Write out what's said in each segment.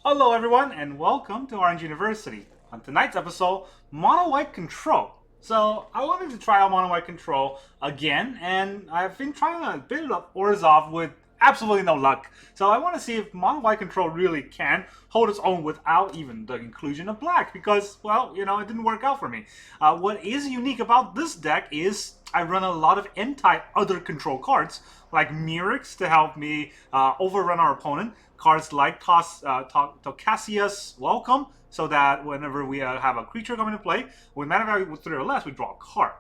Hello everyone and welcome to Orange University. On tonight's episode, Mono White Control. So I wanted to try out Mono White Control again, and I've been trying a bit of Orzhov with absolutely no luck. So I want to see if Mono White Control really can hold its own without even the inclusion of black, because, well, it didn't work out for me. What is unique about this deck is I run a lot of anti-other control cards, like Mirrex to help me overrun our opponent, cards like Tocasia's Welcome, so that whenever we have a creature come into play, with mana value with 3 or less, we draw a card.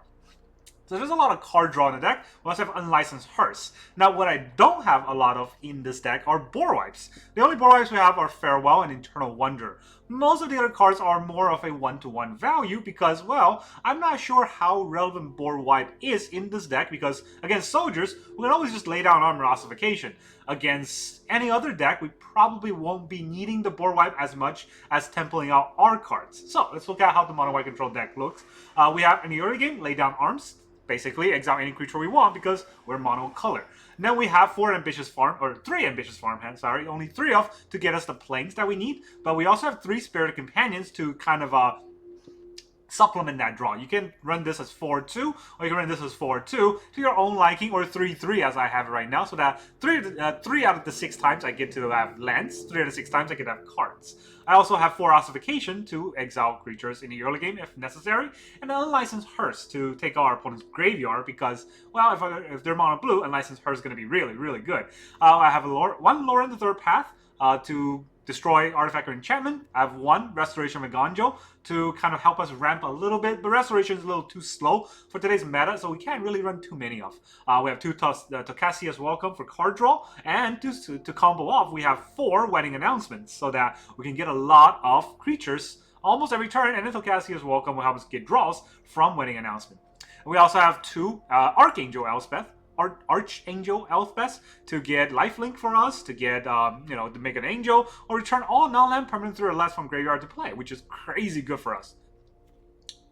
So there's a lot of card draw in the deck. We also have Unlicensed Hearse. Now, what I don't have a lot of in this deck are board wipes. The only board wipes we have are Farewell and Eternal Wonder. Most of the other cards are more of a one-to-one value because, well, I'm not sure how relevant board wipe is in this deck because, against soldiers, we can always just lay down Armor Ossification. Against any other deck, we probably won't be needing the board wipe as much as templing out our cards. So, let's look at how the Mono White Control deck looks. We have, in the early game, lay down arms. Basically, exile any creature we want because we're mono color. Then we have 3 Ambitious Farmhands, only 3 of to get us the planes that we need. But we also have 3 Spirited Companions to kind of supplement that draw. You can run this as 4-2, or you can run this as 4-2 to your own liking, or 3-3 as I have it right now, so that 3 out of the 6 times I get to have lands, 3 out of the 6 times I get to have cards. I also have 4 Ossification to exile creatures in the early game if necessary, and an Unlicensed Hearse to take our opponent's graveyard because, well, if they're mono blue, Unlicensed Hearse is going to be really, really good. I have one Loran the Third Path to destroy artifact or enchantment. I have 1 Restoration of Eiganjo to kind of help us ramp a little bit, but Restoration is a little too slow for today's meta, so we can't really run too many of. We have 2 Tocasia's Welcome for card draw, and to combo off, we have 4 Wedding Announcements, so that we can get a lot of creatures almost every turn, and then Tocasia's Welcome will help us get draws from Wedding Announcement. And we also have 2 Archangel Elspeth, Archangel Elspeth to get lifelink for us, to get, to make an angel, or return all non-land permanent 3 or less from graveyard to play, which is crazy good for us.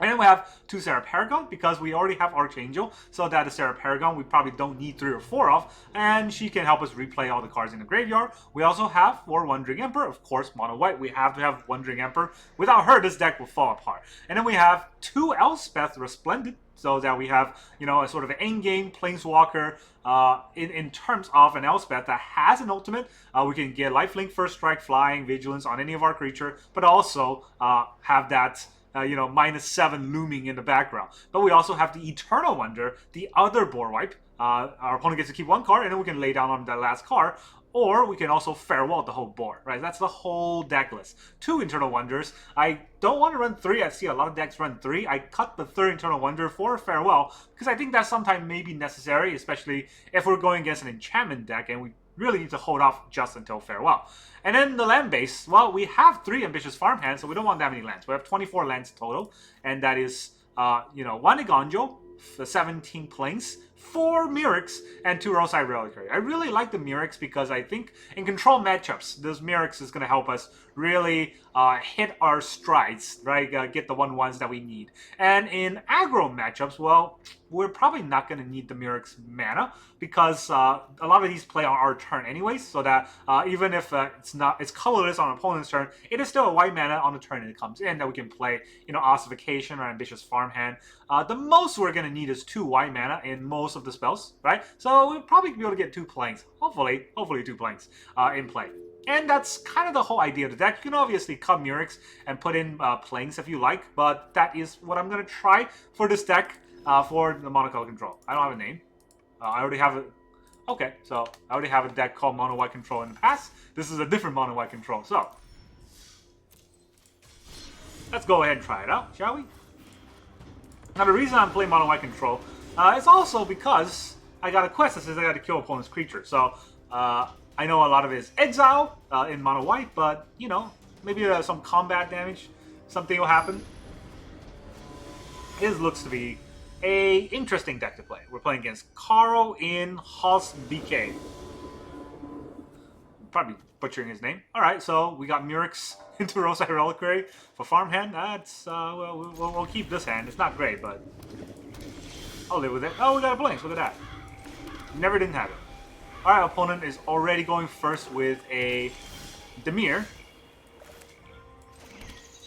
And then we have 2 Serra Paragon, because we already have Archangel, so that the Serra Paragon we probably don't need 3 or 4 of, and she can help us replay all the cards in the graveyard. We also have 4 Wandering Emperor, of course, mono white, we have to have Wandering Emperor. Without her, this deck will fall apart. And then we have 2 Elspeth Resplendent, so that we have, a sort of an end-game planeswalker in terms of an Elspeth that has an ultimate. We can get lifelink, first strike, flying, vigilance on any of our creature, but also have that -7 looming in the background. But we also have the Eternal Wonder, the other board wipe. Our opponent gets to keep 1 card, and then we can lay down on that last card. Or we can also farewell the whole board, right? That's the whole deck list. 2 Eternal Wonders. I don't want to run 3. I see a lot of decks run 3. I cut the 3rd Eternal Wonder for farewell because I think that sometimes may be necessary, especially if we're going against an enchantment deck and we really need to hold off just until farewell. And then the land base, well, we have 3 Ambitious Farmhands, so we don't want that many lands. We have 24 lands total, and that is, 1 Eiganjo, 17 planes, 4 Mirrex, and 2 Roadside Reliquary. I really like the Mirrex because I think in control matchups, this Mirrex is going to help us really hit our strides, right? Get the 1/1s that we need. And in aggro matchups, well, we're probably not going to need the Mirrex mana because a lot of these play on our turn anyways, so that even if it's colorless on opponent's turn, it is still a white mana on the turn it comes in that we can play, Ossification or Ambitious Farmhand. The most we're going to need is 2 white mana in most of the spells, right? So we'll probably be able to get 2 planes, hopefully 2 planes in play. And that's kind of the whole idea of the deck. You can obviously cut Mirrex and put in planes if you like, but that is what I'm going to try for this deck for the monocolor control. I don't have a name. I already have it. Okay, so I already have a deck called Mono White Control in the past. This is a different Mono White Control, so let's go ahead and try it out, shall we? Now, the reason I'm playing Mono White Control is also because I got a quest that says I got to kill opponent's creature. So, I know a lot of it is exile in mono white, but, maybe some combat damage, something will happen. This looks to be a interesting deck to play. We're playing against Carl in Hoss BK. Probably butchering his name. Alright, so we got Mirrex into Roadside Reliquary for Farmhand. That's, we'll keep this hand. It's not great, but I'll live with it. Oh, we got a Blinks. Look at that. Never didn't have it. Alright, opponent is already going first with a Dimir.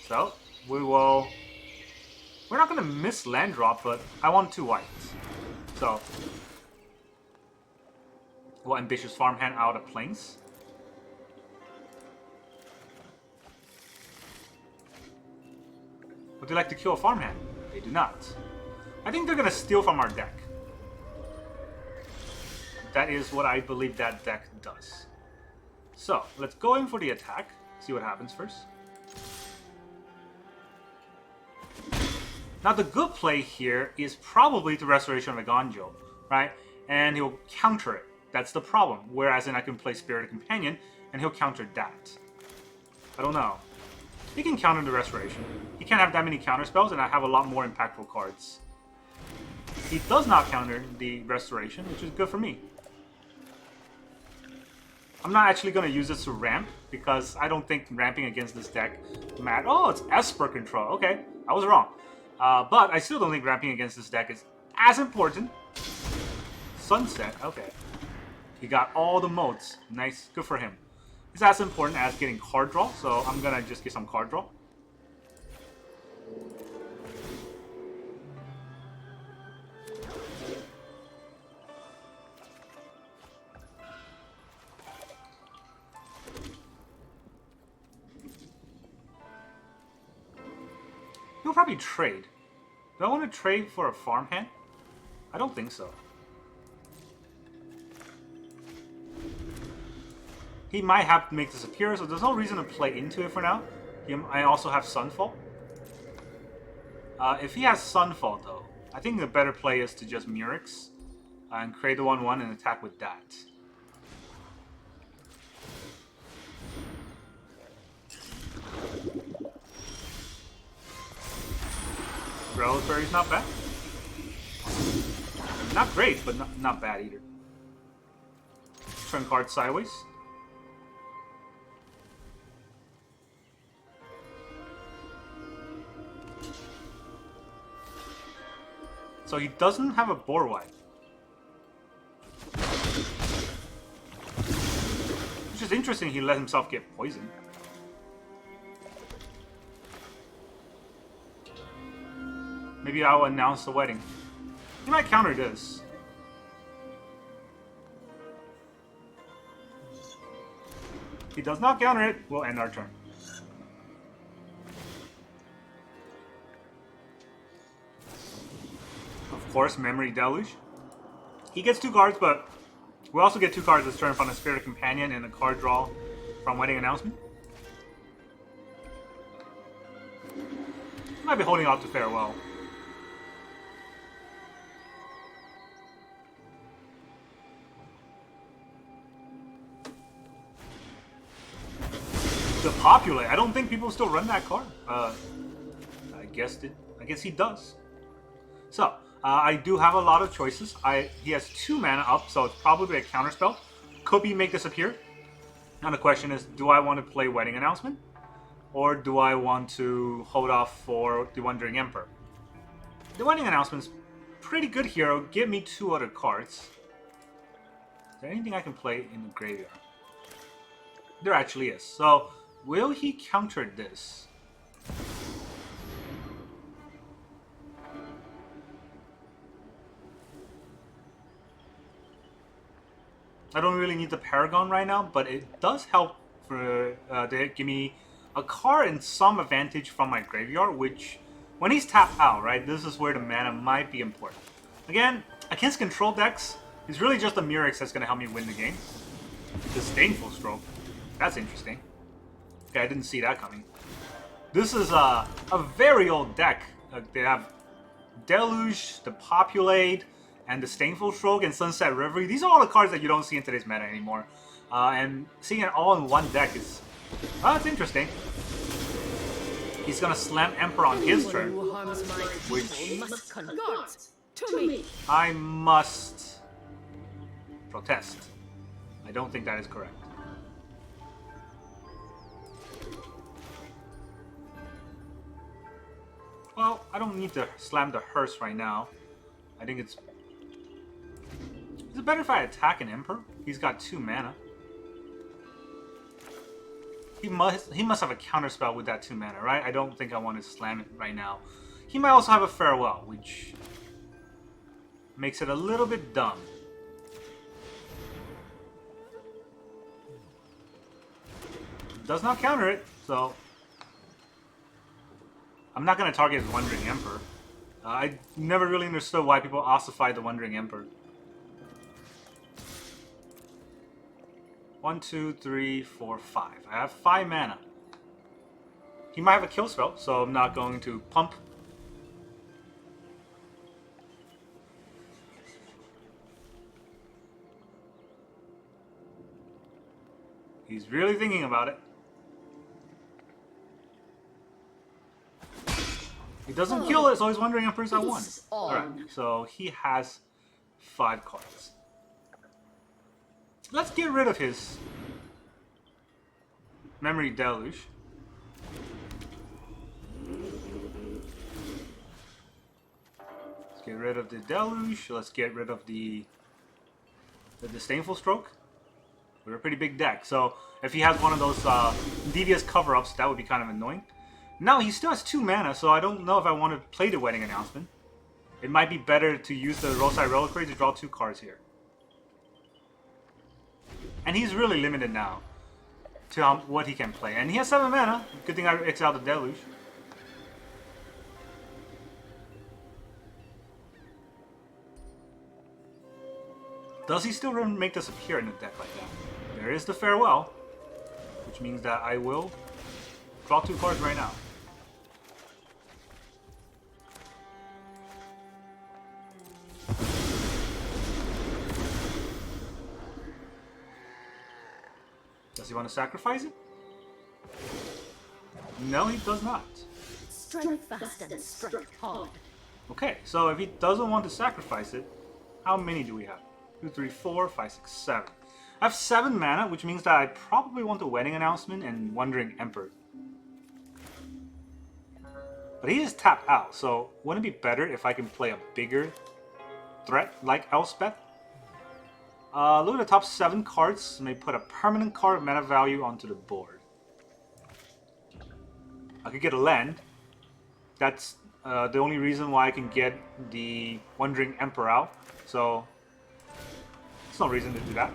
So, we will... We're not going to miss land drop, but I want 2 whites. So, we'll Ambitious Farmhand out of Plains. Would they like to kill a farmhand? They do not. I think they're going to steal from our deck. That is what I believe that deck does. So, let's go in for the attack. See what happens first. Now, the good play here is probably the Restoration of Eiganjo, right? And he'll counter it. That's the problem. Whereas then I can play Spirited Companion, and he'll counter that. I don't know. He can counter the Restoration. He can't have that many counter spells, and I have a lot more impactful cards. He does not counter the Restoration, which is good for me. I'm not actually going to use this to ramp, because I don't think ramping against this deck matters. Oh, it's Esper control. Okay, I was wrong. But I still don't think ramping against this deck is as important. Sunset, okay. He got all the modes. Nice, good for him. It's as important as getting card draw, so I'm gonna just get some card draw. He'll probably trade. Do I want to trade for a farmhand? I don't think so. He might have to make this appear, so there's no reason to play into it for now. I also have Sunfall. If he has Sunfall, though, I think the better play is to just Mirrex and create the 1/1 and attack with that. Reliquary's not bad. Not great, but not bad either. Turn card sideways. So he doesn't have a board wipe. Which is interesting, he let himself get poisoned. Maybe I'll announce the wedding. He might counter this. If he does not counter it, we'll end our turn. Of course, Memory Deluge. He gets 2 cards, but we also get 2 cards this turn from the Spirit Companion and a card draw from Wedding Announcement. Might be holding out to Farewell. The Populate. I don't think people still run that card. I guess he does. So, I do have a lot of choices. He has 2 mana up, so it's probably a counterspell. Could be make disappear. Now the question is, do I want to play Wedding Announcement? Or do I want to hold off for the Wandering Emperor? The Wedding Announcement's pretty good here. It'll give me 2 other cards. Is there anything I can play in the graveyard? There actually is. So, will he counter this? I don't really need the Paragon right now, but it does help for to give me a card and some advantage from my graveyard, which, when he's tapped out, right, this is where the mana might be important. Again, against control decks, it's really just the Mirrex that's going to help me win the game. Disdainful Stroke. That's interesting. Okay, I didn't see that coming. This is a very old deck. They have Deluge, the Populate, and Disdainful Stroke, and Sunset Reverie. These are all the cards that you don't see in today's meta anymore. And seeing it all in one deck is... it's interesting. He's gonna slam Emperor on his turn. Which... I must... protest. I don't think that is correct. Well, I don't need to slam the Hearse right now. I think it's... Is it better if I attack an Emperor? He's got 2 mana. He must have a counterspell with that 2 mana, right? I don't think I want to slam it right now. He might also have a Farewell, which makes it a little bit dumb. Does not counter it, so I'm not going to target his Wandering Emperor. I never really understood why people ossify the Wandering Emperor. 1, 2, 3, 4, 5. I have 5 mana. He might have a kill spell, so I'm not going to pump. He's really thinking about it. He doesn't kill it, so he's Wandering Emperor's at 1. Alright, so he has 5 cards. Let's get rid of his Memory Deluge. Let's get rid of the Deluge. Let's get rid of the Disdainful Stroke. We're a pretty big deck, so if he has one of those devious cover-ups, that would be kind of annoying. Now, he still has 2 mana, so I don't know if I want to play the Wedding Announcement. It might be better to use the Roadside Reliquary to draw 2 cards here. And he's really limited now to what he can play. And he has 7 mana. Good thing I exiled the Deluge. Does he still make this appear in a deck like that? There is the Farewell, which means that I will draw 2 cards right now. Does he want to sacrifice it? No, he does not. Strike fast and strike hard. Okay, so if he doesn't want to sacrifice it, how many do we have? 2, 3, 4, 5, 6, 7. I have 7 mana, which means that I probably want the Wedding Announcement and Wandering Emperor. But he is tapped out, so wouldn't it be better if I can play a bigger threat like Elspeth? Look at the top 7 cards. May put a permanent card of mana value onto the board. I could get a land. That's the only reason why I can get the Wandering Emperor out. So, there's no reason to do that.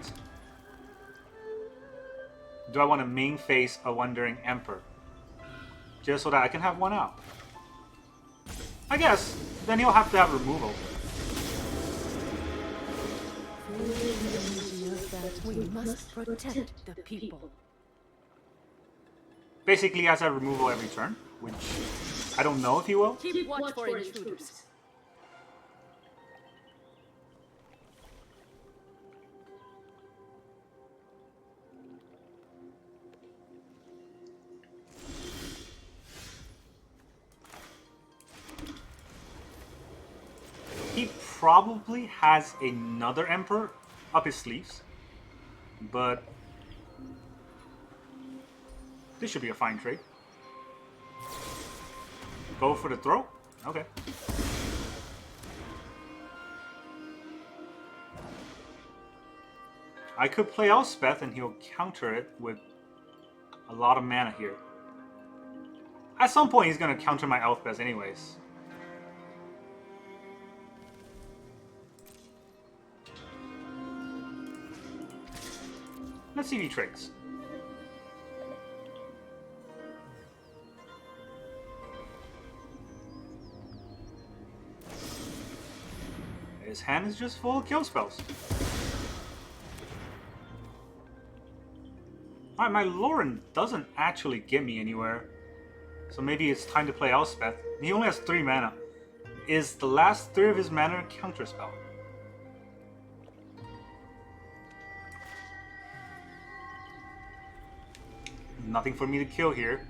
Do I want to main face a Wandering Emperor? Just so that I can have one out. I guess. Then he'll have to have removal. We must protect the people. Basically, he has to have removal every turn, which I don't know if he will. Keep watch for intruders. He probably has another Emperor up his sleeves, but this should be a fine trade. Go for the throw? Okay. I could play Elspeth and he'll counter it with a lot of mana here. At some point he's going to counter my Elspeth anyways. Let's see if he trades. His hand is just full of kill spells. Alright, my Loran doesn't actually get me anywhere. So maybe it's time to play Elspeth. He only has 3 mana. Is the last 3 of his mana a counterspell? Nothing for me to kill here.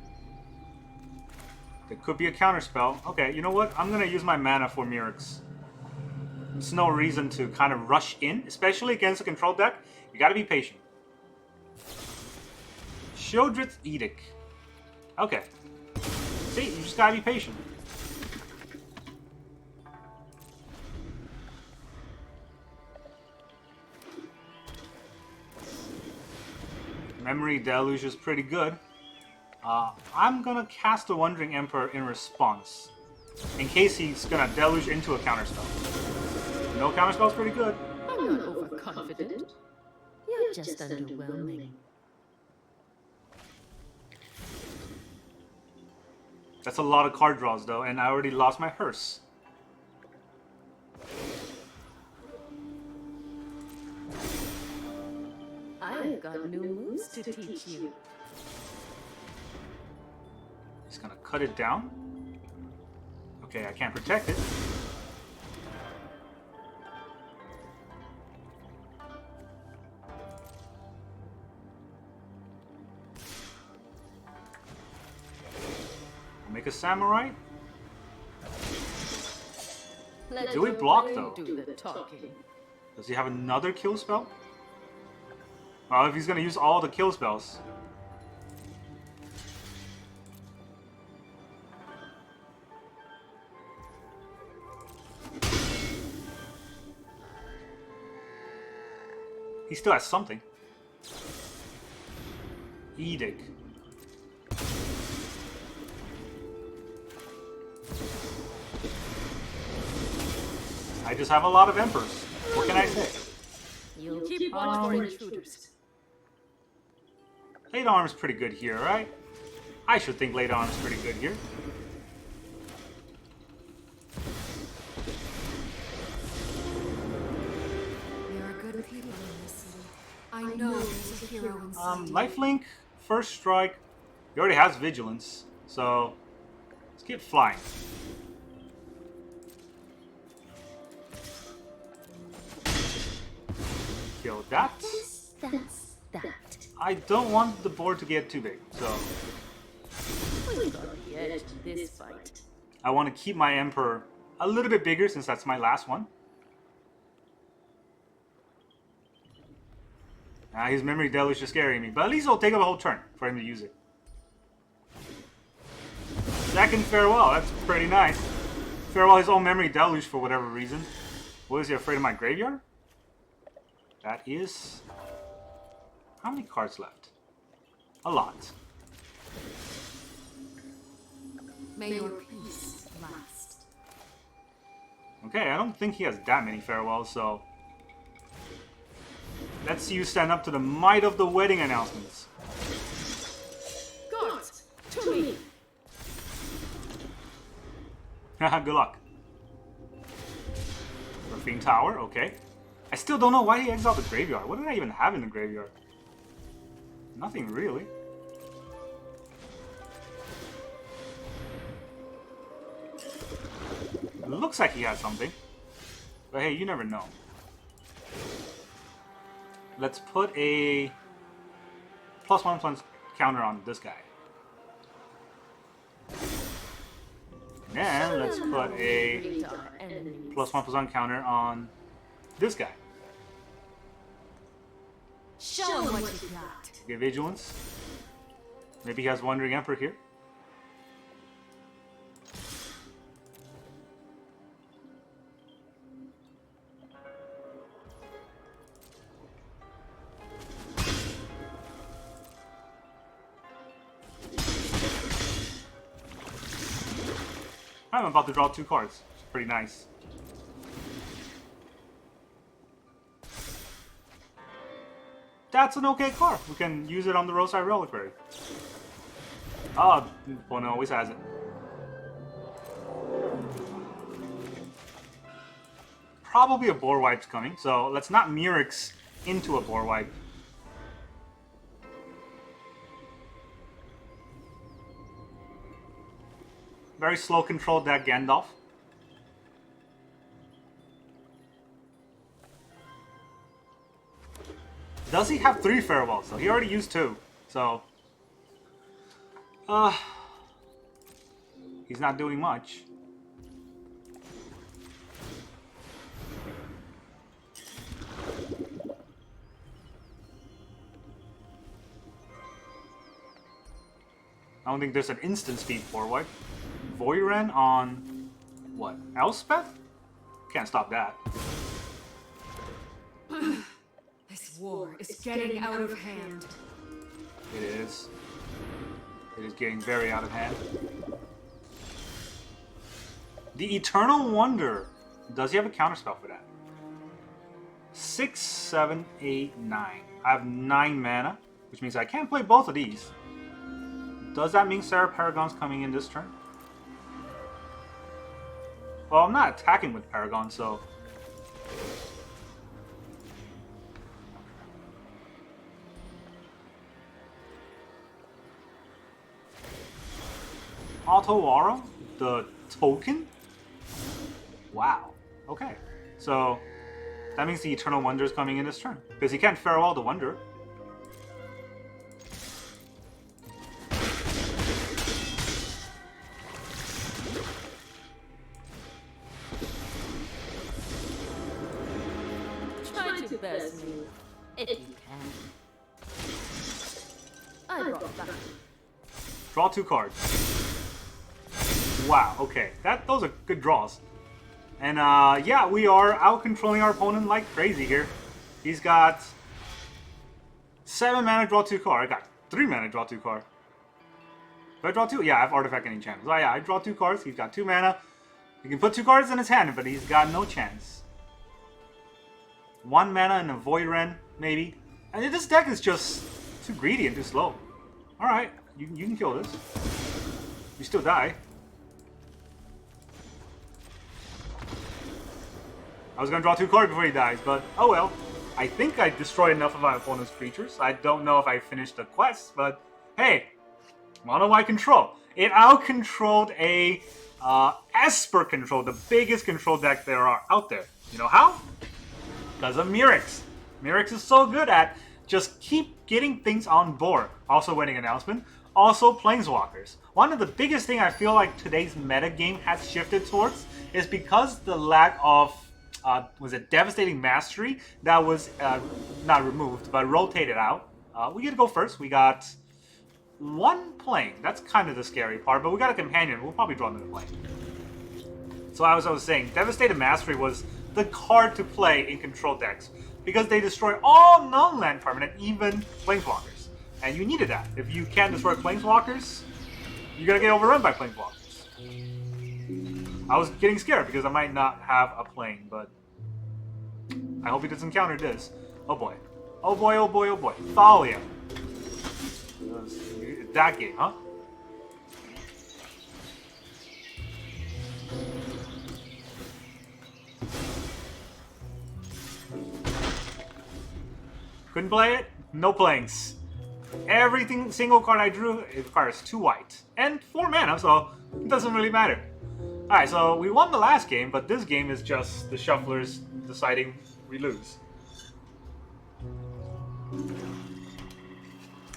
There could be a counterspell. Okay, you know what? I'm going to use my mana for Mirrex. There's no reason to kind of rush in, especially against a control deck. You got to be patient. Shieldred's Edict. Okay. See, you just got to be patient. Memory Deluge is pretty good. I'm gonna cast the Wandering Emperor in response, in case he's gonna deluge into a counterspell. No counterspell's pretty good. I'm not overconfident. You're just underwhelming. That's a lot of card draws though, and I already lost my hearse. I've got new moves to teach you. He's gonna cut it down. Okay, I can't protect it. Make a samurai. Do we block though? Do the talking. Does he have another kill spell? Well, if he's gonna use all the kill spells. He still has something. Edict. I just have a lot of Emperors. What can I say? You'll keep watch for intruders. Late arm's pretty good here, right? I should think late arm's pretty good here. There are good people in this city. I know there's a hero inside. Lifelink, first strike. He already has vigilance, so let's get flying. Kill that. That's that. I don't want the board to get too big, so We've got the edge to this fight. I want to keep my Emperor a little bit bigger since that's my last one. His Memory Deluge is scaring me, but at least it'll take up a whole turn for him to use it. Second Farewell, that's pretty nice. Farewell his own Memory Deluge for whatever reason. What is he, afraid of my graveyard? That is... How many cards left? A lot. May your peace last. Okay, I don't think he has that many Farewells, so... Let's see you stand up to the might of the wedding announcements. Guards, to me. Good luck. Roofing Tower, okay. I still don't know why he exiled the graveyard. What did I even have in the graveyard? Nothing really. It looks like he has something. But hey, you never know. Let's put a +1/+1 counter on this guy. And then let's put a +1/+1 counter on this guy. Show him what you got. Get vigilance. Maybe he has Wandering Emperor here. I'm about to draw 2 cards. It's pretty nice. That's an okay card. We can use it on the Roadside Reliquary. Oh, Bono always has it. Probably a board wipe's coming, so let's not Mirrex into a board wipe. Very slow controlled that Gandalf. Does he have 3 Farewells? So he already used 2. So he's not doing much. I don't think there's an instant speed forward. Voyren on what? Elspeth? Can't stop that. This war is getting out of hand. It is. It is getting very out of hand. The Eternal Wonder. Does he have a counterspell for that? 6, 7, 8, 9. I have 9 mana, which means I can't play both of these. Does that mean Serra Paragon's coming in this turn? Well, I'm not attacking with Paragon, so... Otawara? The token? Wow. Okay. So, that means the Eternal Wonder is coming in this turn. Because he can't farewell the Wonder. Try to burst me, if you can. I brought back. Draw 2 cards. Wow, okay. Those are good draws. And yeah, we are out-controlling our opponent like crazy here. He's got 7 mana, draw 2 card. I got 3 mana, draw 2 card. Do I draw 2? Yeah, I have Artifact and Enchantments. Oh yeah, I draw 2 cards. He's got 2 mana. He can put 2 cards in his hand, but he's got no chance. 1 mana and a Void Ren, maybe. And this deck is just too greedy and too slow. Alright, you can kill this. You still die. I was going to draw 2 cards before he dies, but oh well. I think I destroyed enough of my opponent's creatures. I don't know if I finished the quest, but hey, mono white control. It out-controlled a Esper control, the biggest control deck there are out there. You know how? Because of Mirrex. Mirrex is so good at just keep getting things on board. Also wedding announcement. Also Planeswalkers. One of the biggest thing I feel like today's meta game has shifted towards is because the lack of was it Devastating Mastery that was not removed but rotated out. We get to go first. We got 1 plane. That's kind of the scary part, but we got a companion. We'll probably draw another plane. So as I was saying, Devastating Mastery was the card to play in control decks because they destroy all non-land permanent, even Planeswalkers. And you needed that. If you can't destroy Planeswalkers, you're gonna get overrun by Planeswalkers. I was getting scared because I might not have a plane, but I hope he doesn't counter this. Oh boy. Oh boy, oh boy, oh boy. Thalia. That game, huh? Couldn't play it? No planes. Everything, single card I drew, it requires 2 white. And 4 mana, so it doesn't really matter. Alright, so we won the last game, but this game is just the shufflers deciding we lose.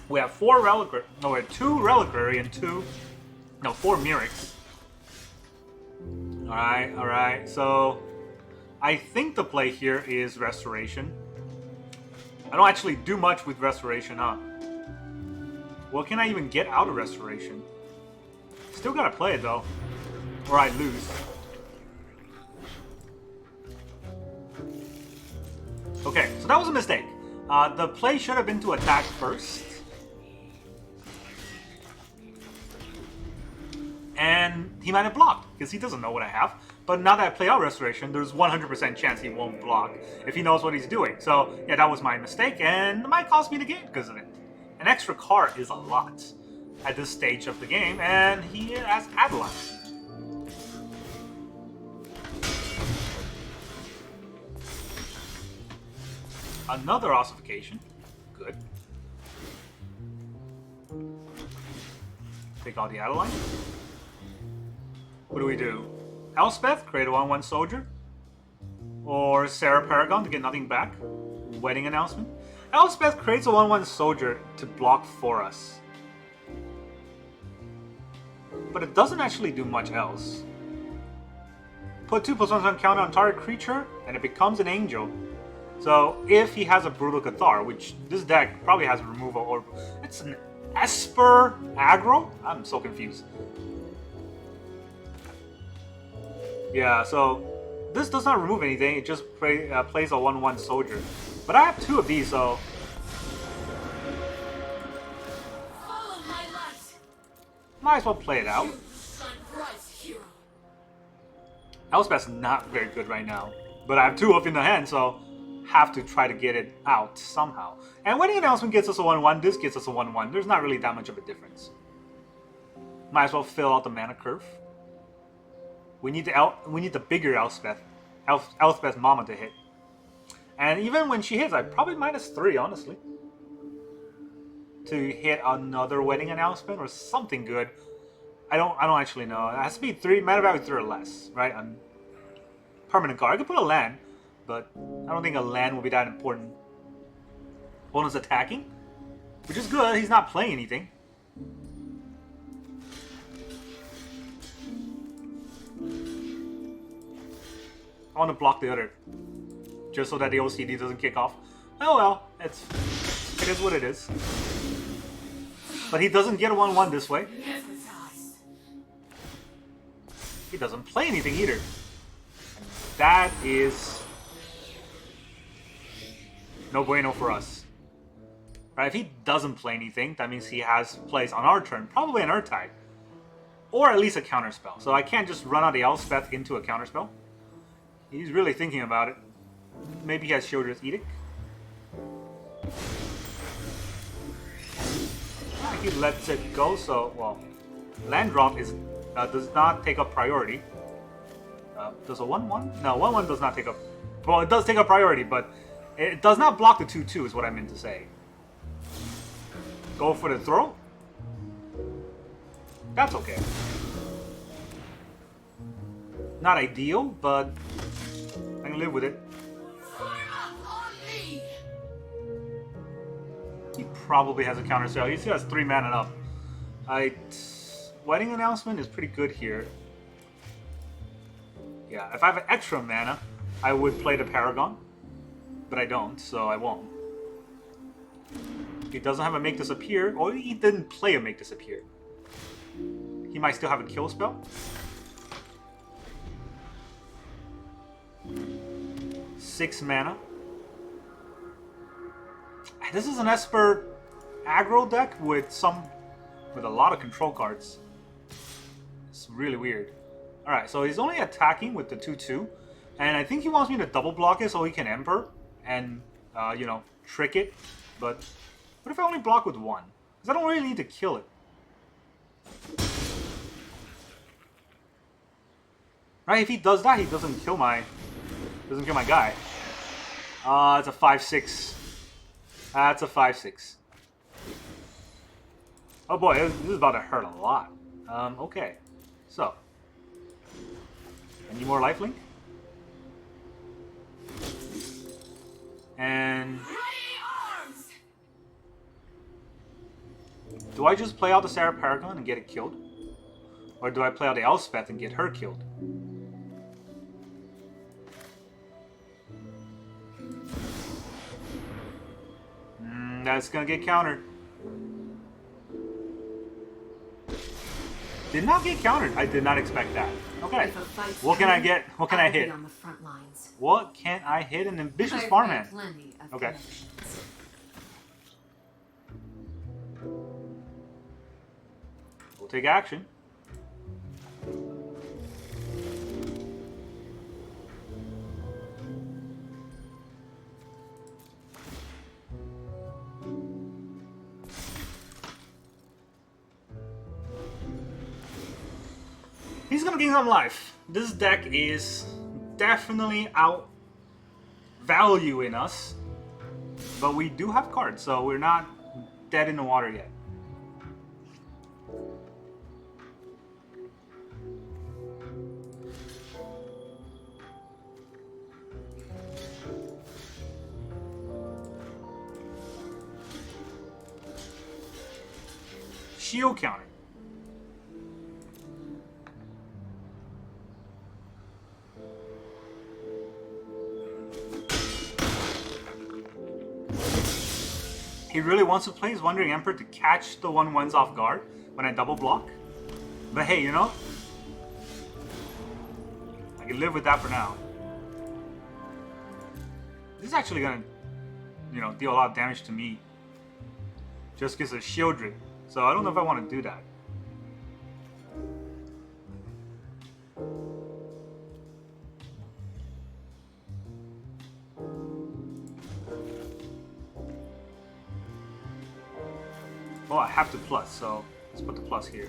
We have 4 Reliquary, no, we have 2 Reliquary and 4 Mirrex. Alright, so I think the play here is Restoration. I don't actually do much with Restoration, huh? What can I even get out of Restoration? Still gotta play it though, or I lose. Okay, so that was a mistake. The play should have been to attack first. And he might have blocked, because he doesn't know what I have. But now that I play out Restoration, there's 100% chance he won't block if he knows what he's doing. So, yeah, that was my mistake, and it might cost me the game because of it. An extra card is a lot at this stage of the game, and he has Adeline. Another Ossification. Good. Take out the Adeline. What do we do? Elspeth, create a 1/1 soldier. Or Serra Paragon to get nothing back. Wedding announcement. Elspeth creates a 1/1 soldier to block for us. But it doesn't actually do much else. Put 2+1 counter on target creature, and it becomes an angel. So if he has a Brutal Cathar, which this deck probably has a removal, or it's an Esper aggro? I'm so confused. Yeah, so this does not remove anything, it just plays a 1/1 soldier. But I have 2 of these, so... Follow my light. Might as well play it out. Elspeth's not very good right now, but I have 2 up in the hand, so have to try to get it out somehow. And Wedding Announcement gets us a 1-1, this gets us a 1-1. There's not really that much of a difference. Might as well fill out the mana curve. We need the bigger Elspeth. Elspeth Mama to hit. And even when she hits, I probably -3, honestly. To hit another Wedding Announcement or something good. I don't actually know. It has to be 3 mana value 3 or less, right? Permanent card. I could put a land, but I don't think a land will be that important. Bonus attacking, which is good. He's not playing anything. I want to block the other, just so that the OCD doesn't kick off. Oh well, it is what it is. But he doesn't get a 1-1 this way. He doesn't play anything either. And that is no bueno for us. Right? If he doesn't play anything, that means he has plays on our turn, probably an Urtide. Or at least a counterspell. So I can't just run out the Elspeth into a counterspell. He's really thinking about it. Maybe he has Shieldred's Edict. He lets it go, so, well, land drop does not take up priority. Does a 1-1? No, 1-1 does not take up... Well, it does take up priority, but it does not block the 2-2 is what I meant to say. Go for the throw? That's okay. Not ideal, but I can live with it. He probably has a counter spell. He still has 3 mana up. Wedding Announcement is pretty good here. Yeah, if I have an extra mana, I would play the Paragon. But I don't, so I won't. He doesn't have a Make Disappear, or he didn't play a Make Disappear. He might still have a kill spell. 6 mana. This is an Esper aggro deck with a lot of control cards. It's really weird. Alright, so he's only attacking with the 2-2. And I think he wants me to double block it so he can Emperor and, you know, trick it. But what if I only block with 1? Because I don't really need to kill it. Right, if he does that, he doesn't kill my guy. It's a 5-6. That's a 5-6. Oh boy, this is about to hurt a lot. Okay. So. I need more lifelink. And... do I just play out the Serra Paragon and get it killed? Or do I play out the Elspeth and get her killed? That's gonna get countered. Did not get countered. I did not expect that. Okay. What can I get? What can I hit? What can I hit? An Ambitious Farmhand. Okay. We'll take action. He's gonna gain some life. This deck is definitely out valuing us, but we do have cards, so we're not dead in the water yet. Shield counter. He really wants to play his Wandering Emperor to catch the 1/1s off guard when I double block. But hey, you know, I can live with that for now. This is actually gonna, you know, deal a lot of damage to me. Just because of Shieldred. So I don't know if I want to do that. Oh, I have to plus, so let's put the plus here.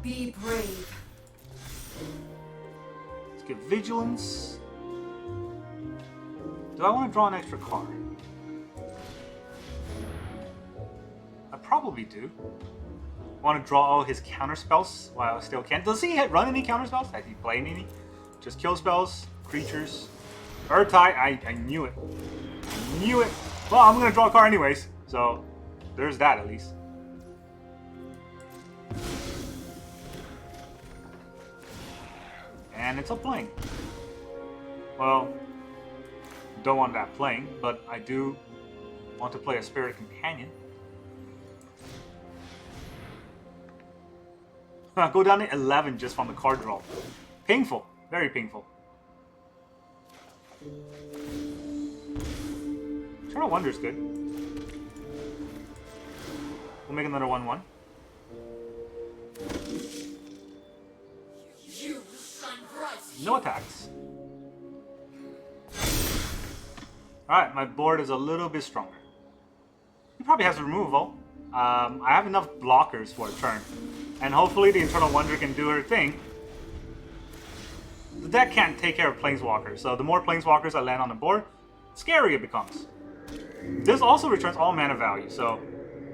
Be brave. Let's get vigilance. Do I want to draw an extra card? I probably do. I want to draw all his counter spells while I still can. Does he run any counter spells? Has he played any? Just kill spells, creatures. Urtai, I knew it. I knew it. Well, I'm going to draw a card anyways, so there's that at least. And it's a playing. Well, don't want that playing, but I do want to play a Spirit Companion. Go down to 11 just from the card draw. Painful. Very painful. Eternal Wonder's good. We'll make another 1/1. No attacks. Alright, my board is a little bit stronger. He probably has removal. I have enough blockers for a turn. And hopefully the Eternal Wonder can do her thing. The deck can't take care of Planeswalkers, so the more Planeswalkers I land on the board, the scarier it becomes. This also returns all mana value, so...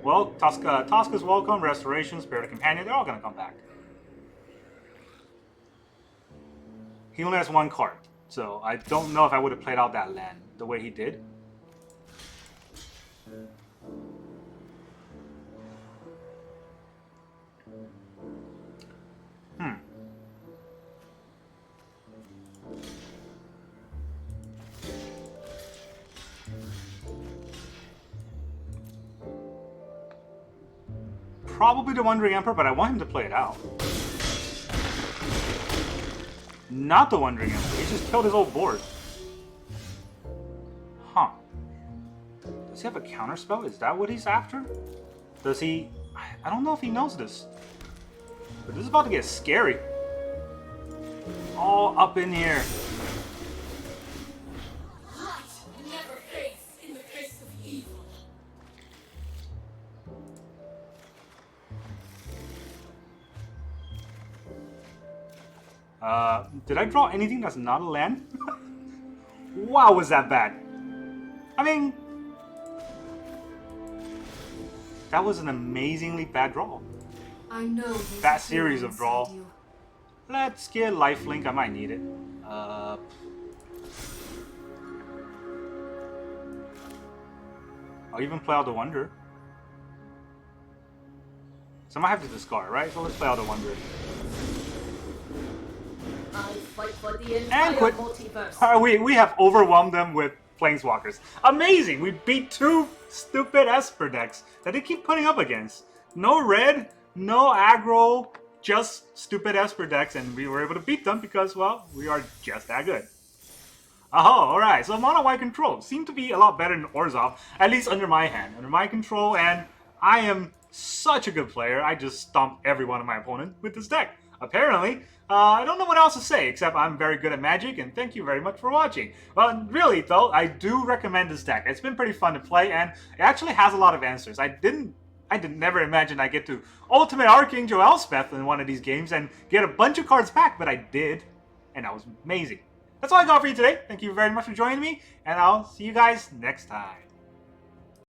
Well, Tosca's Welcome, Restoration, Spirit of Companion, they're all going to come back. He only has one card, so I don't know if I would have played out that land the way he did. Probably the Wandering Emperor, but I want him to play it out. Not the Wandering Emperor. He just killed his old board. Huh. Does he have a counterspell? Is that what he's after? Does he... I don't know if he knows this. But this is about to get scary. All up in here. Did I draw anything that's not a land? Wow, was that bad? I mean... That was an amazingly bad draw. I know that series of draw. Let's get lifelink, I might need it. I'll even play out the Wonder. So I might have to discard, right? So let's play out the Wonder. And quit. We have overwhelmed them with Planeswalkers. Amazing! We beat two stupid Esper decks that they keep putting up against. No red, no aggro, just stupid Esper decks, and we were able to beat them because, well, we are just that good. Oh, alright, so mono white control seemed to be a lot better than Orzhov, at least under my hand, under my control, and I am such a good player, I just stomped every one of my opponents with this deck. Apparently, I don't know what else to say, except I'm very good at Magic, and thank you very much for watching. Well, really, though, I do recommend this deck. It's been pretty fun to play, and it actually has a lot of answers. I never imagine I get to Ultimate Archangel Elspeth in one of these games and get a bunch of cards back, but I did, and that was amazing. That's all I got for you today. Thank you very much for joining me, and I'll see you guys next time.